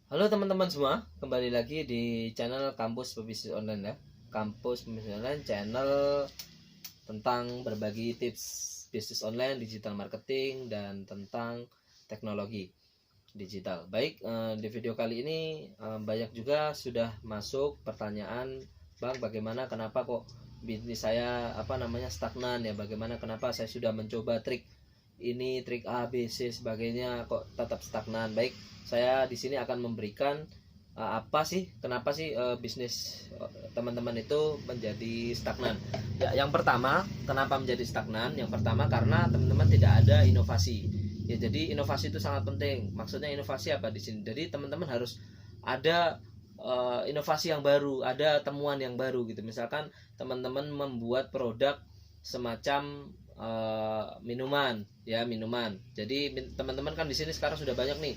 Halo teman-teman semua, kembali lagi di channel Kampus Pebisnis Online ya. Kampus Pebisnis Online channel tentang berbagi tips bisnis online, digital marketing dan tentang teknologi digital. Baik, di video kali ini banyak juga sudah masuk pertanyaan, Bang, bagaimana kenapa kok bisnis saya stagnan ya? Bagaimana kenapa saya sudah mencoba trik ini, trik A, B, C sebagainya kok tetap stagnan. Baik, saya di sini akan memberikan apa sih, kenapa sih bisnis teman-teman itu menjadi stagnan. Ya, yang pertama, kenapa menjadi stagnan? Yang pertama karena teman-teman tidak ada inovasi. Ya, jadi inovasi itu sangat penting. Maksudnya inovasi apa di sini? Jadi teman-teman harus ada inovasi yang baru, ada temuan yang baru gitu. Misalkan teman-teman membuat produk semacam minuman, ya minuman. Jadi teman-teman kan di sini sekarang sudah banyak nih,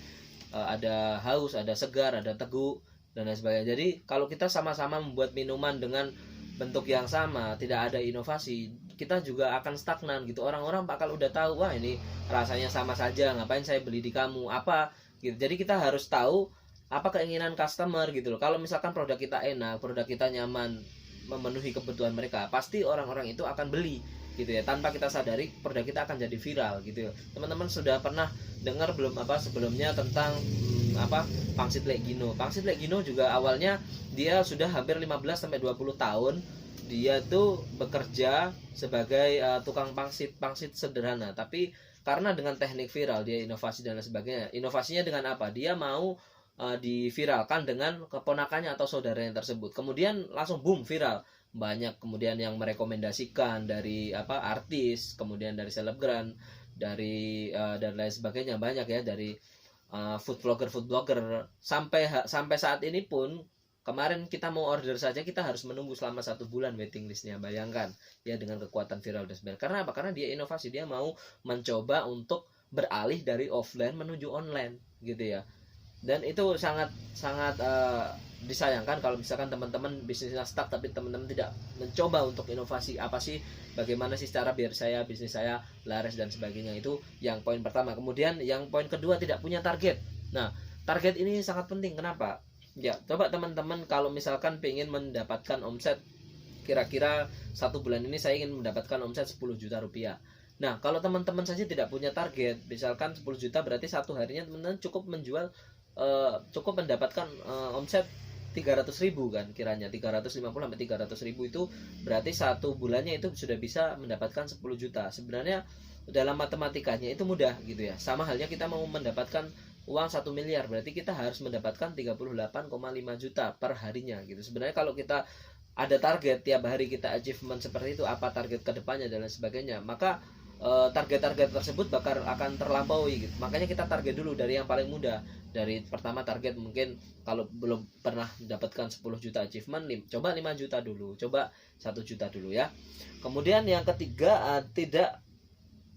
ada haus, ada segar, ada teguh dan lain sebagainya. Jadi kalau kita sama-sama membuat minuman dengan bentuk yang sama, tidak ada inovasi, kita juga akan stagnan gitu. Orang-orang bakal udah tahu, wah ini rasanya sama saja, ngapain saya beli di kamu, apa gitu. Jadi kita harus tahu apa keinginan customer gitu loh. Kalau misalkan produk kita enak, produk kita nyaman, memenuhi kebutuhan mereka, pasti orang-orang itu akan beli gitu ya. Tanpa kita sadari produk kita akan jadi viral gitu ya. Teman-teman sudah pernah dengar belum sebelumnya tentang pangsit Legino. Pangsit Legino juga awalnya dia sudah hampir 15 sampai 20 tahun dia tuh bekerja sebagai tukang pangsit sederhana, tapi karena dengan teknik viral dia inovasi dan lain sebagainya. Inovasinya dengan apa? Dia mau diviralkan dengan keponakannya atau saudaranya tersebut. Kemudian langsung boom viral. Banyak kemudian yang merekomendasikan dari artis, kemudian dari selebgram, dari dan lain sebagainya, banyak ya, dari food vlogger sampai saat ini pun. Kemarin kita mau order saja kita harus menunggu selama 1 bulan waiting listnya, bayangkan ya, dengan kekuatan viral dan sebagainya. Karena apa? Karena dia inovasi, dia mau mencoba untuk beralih dari offline menuju online gitu ya. Dan itu sangat sangat disayangkan kalau misalkan teman-teman bisnisnya stuck tapi teman-teman tidak mencoba untuk inovasi. Apa sih, bagaimana sih cara biar bisnis saya laris dan sebagainya. Itu yang poin pertama. Kemudian yang poin kedua, tidak punya target. Nah, target ini sangat penting. Kenapa? Ya, coba teman-teman kalau misalkan ingin mendapatkan omset, kira-kira 1 bulan ini saya ingin mendapatkan omset 10 juta rupiah. Nah, kalau teman-teman saja tidak punya target, misalkan 10 juta, berarti satu harinya teman-teman cukup menjual, cukup mendapatkan omset 300.000 kan, kiranya 350 sampai 300.000, itu berarti 1 bulannya itu sudah bisa mendapatkan 10 juta. Sebenarnya dalam matematikanya itu mudah gitu ya. Sama halnya kita mau mendapatkan uang 1 miliar, berarti kita harus mendapatkan 38,5 juta per harinya gitu. Sebenarnya kalau kita ada target tiap hari kita achievement seperti itu, apa target kedepannya dan lain sebagainya, maka target-target tersebut akan terlampaui gitu. Makanya kita target dulu dari yang paling mudah. Dari pertama target mungkin kalau belum pernah mendapatkan 10 juta achievement, coba 5 juta dulu, coba 1 juta dulu ya. Kemudian yang ketiga, tidak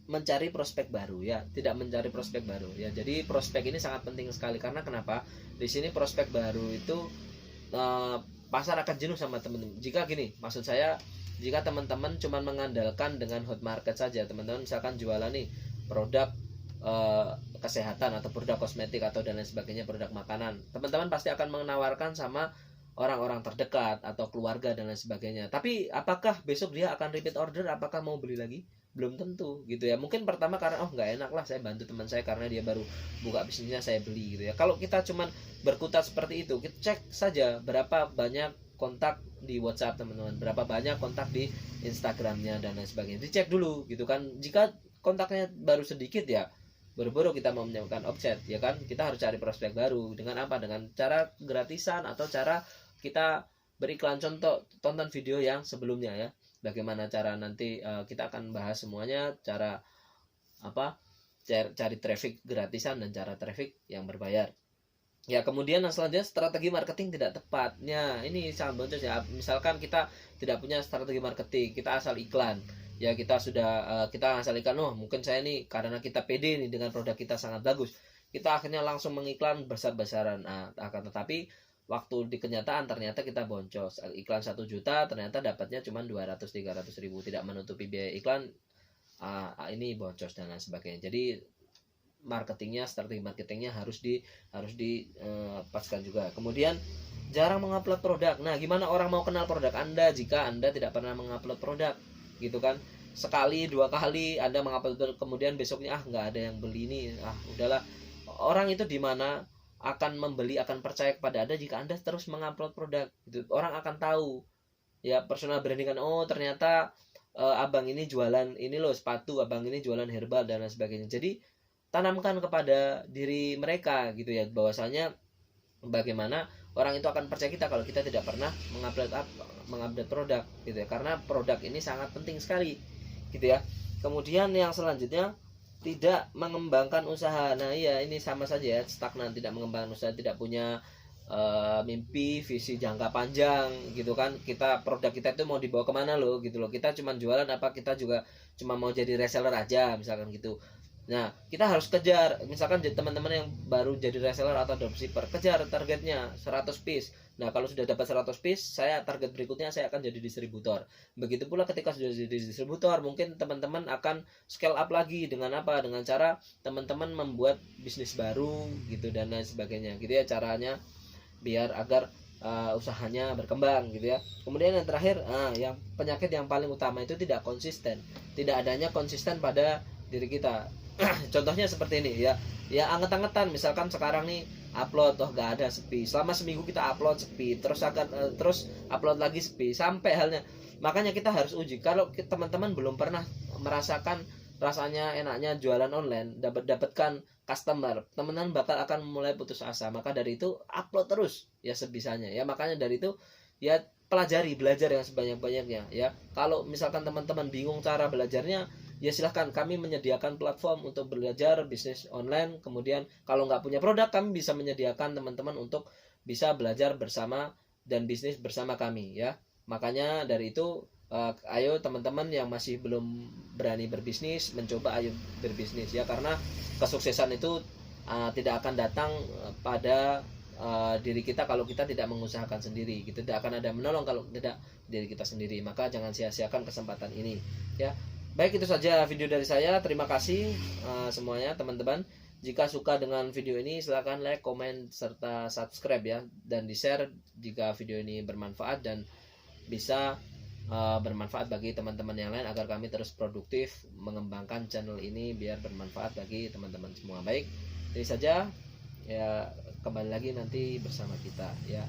mencari prospek baru ya, tidak mencari prospek baru ya. Jadi prospek ini sangat penting sekali, karena kenapa? Di sini prospek baru itu pasar akan jenuh sama teman-teman. Jika gini, maksud saya, jika teman-teman cuma mengandalkan dengan hot market saja, teman-teman misalkan jualan nih produk kesehatan atau produk kosmetik atau dan lain sebagainya, produk makanan, teman-teman pasti akan menawarkan sama orang-orang terdekat atau keluarga dan lain sebagainya. Tapi apakah besok dia akan repeat order, apakah mau beli lagi? Belum tentu gitu ya. Mungkin pertama karena nggak enak lah saya bantu teman saya karena dia baru buka bisnisnya, saya beli gitu ya. Kalau kita cuman berkutat seperti itu, kita cek saja berapa banyak kontak di WhatsApp teman-teman, berapa banyak kontak di Instagramnya dan lain sebagainya, dicek dulu gitu kan. Jika kontaknya baru sedikit ya, buru-buru kita mau menyiapkan offset ya kan, kita harus cari prospek baru. Dengan apa? Dengan cara gratisan atau cara kita beriklan. Contoh, tonton video yang sebelumnya ya, bagaimana cara nanti kita akan bahas semuanya, cara cari traffic gratisan dan cara traffic yang berbayar. Ya, kemudian yang selanjutnya, strategi marketing tidak tepatnya. Ini sangat boncos ya. Misalkan kita tidak punya strategi marketing, kita asal iklan. Ya, kita asal iklan, mungkin saya nih karena kita pede nih dengan produk kita sangat bagus. Kita akhirnya langsung mengiklan besar-besaran. Nah, akan tetapi waktu di kenyataan ternyata kita boncos. Iklan 1 juta ternyata dapatnya cuma 200-300 ribu, tidak menutupi biaya iklan. Ini boncos dan lain sebagainya. Jadi marketingnya, strategi marketingnya harus dipaskan juga. Kemudian jarang mengupload produk. Nah, gimana orang mau kenal produk Anda jika Anda tidak pernah mengupload produk, gitu kan? Sekali 2 kali Anda mengupload, kemudian besoknya nggak ada yang beli ini, udahlah. Orang itu di mana akan membeli, akan percaya kepada Anda jika Anda terus mengupload produk. Gitu. Orang akan tahu ya, personal branding kan, oh ternyata abang ini jualan ini loh sepatu, abang ini jualan herbal dan lain sebagainya. Jadi tanamkan kepada diri mereka gitu ya, bahwasanya bagaimana orang itu akan percaya kita kalau kita tidak pernah mengupdate produk gitu ya, karena produk ini sangat penting sekali gitu ya. Kemudian yang selanjutnya, tidak mengembangkan usaha. Nah iya, ini sama saja ya, stagnan, tidak mengembangkan usaha, tidak punya mimpi, visi jangka panjang gitu kan. Kita, produk kita itu mau dibawa kemana loh gitu loh. Kita cuma jualan apa kita juga cuma mau jadi reseller aja misalkan gitu. Nah, kita harus kejar, misalkan teman-teman yang baru jadi reseller atau dropshipper, kejar targetnya 100 piece. Nah, kalau sudah dapat 100 piece, saya target berikutnya saya akan jadi distributor. Begitu pula ketika sudah jadi distributor, mungkin teman-teman akan scale up lagi dengan apa? Dengan cara teman-teman membuat bisnis baru gitu dan lain sebagainya. Gitu ya caranya biar agar usahanya berkembang gitu ya. Kemudian yang terakhir, yang penyakit yang paling utama itu tidak konsisten. Tidak adanya konsisten pada diri kita. Contohnya seperti ini ya, anget-angetan, misalkan sekarang nih upload gak ada, sepi, selama seminggu kita upload sepi, terus akan terus upload lagi sepi, sampai halnya. Makanya kita harus uji. Kalau teman-teman belum pernah merasakan rasanya enaknya jualan online, dapatkan customer, teman-teman bakal akan mulai putus asa. Maka dari itu upload terus ya sebisanya ya. Makanya dari itu ya pelajari, belajar yang sebanyak-banyaknya ya. Kalau misalkan teman-teman bingung cara belajarnya, ya silahkan, kami menyediakan platform untuk belajar bisnis online. Kemudian kalau nggak punya produk, kami bisa menyediakan teman-teman untuk bisa belajar bersama dan bisnis bersama kami ya. Makanya dari itu ayo teman-teman yang masih belum berani berbisnis, mencoba ayo berbisnis ya, karena kesuksesan itu tidak akan datang pada diri kita kalau kita tidak mengusahakan sendiri gitu. Tidak akan ada menolong kalau tidak diri kita sendiri. Maka jangan sia-siakan kesempatan ini ya. Baik, itu saja video dari saya. Terima kasih semuanya teman-teman. Jika suka dengan video ini, silahkan like, komen, serta subscribe ya. Dan di-share jika video ini bermanfaat dan bisa bermanfaat bagi teman-teman yang lain, agar kami terus produktif mengembangkan channel ini biar bermanfaat bagi teman-teman semua. Baik, ini saja ya, kembali lagi nanti bersama kita ya.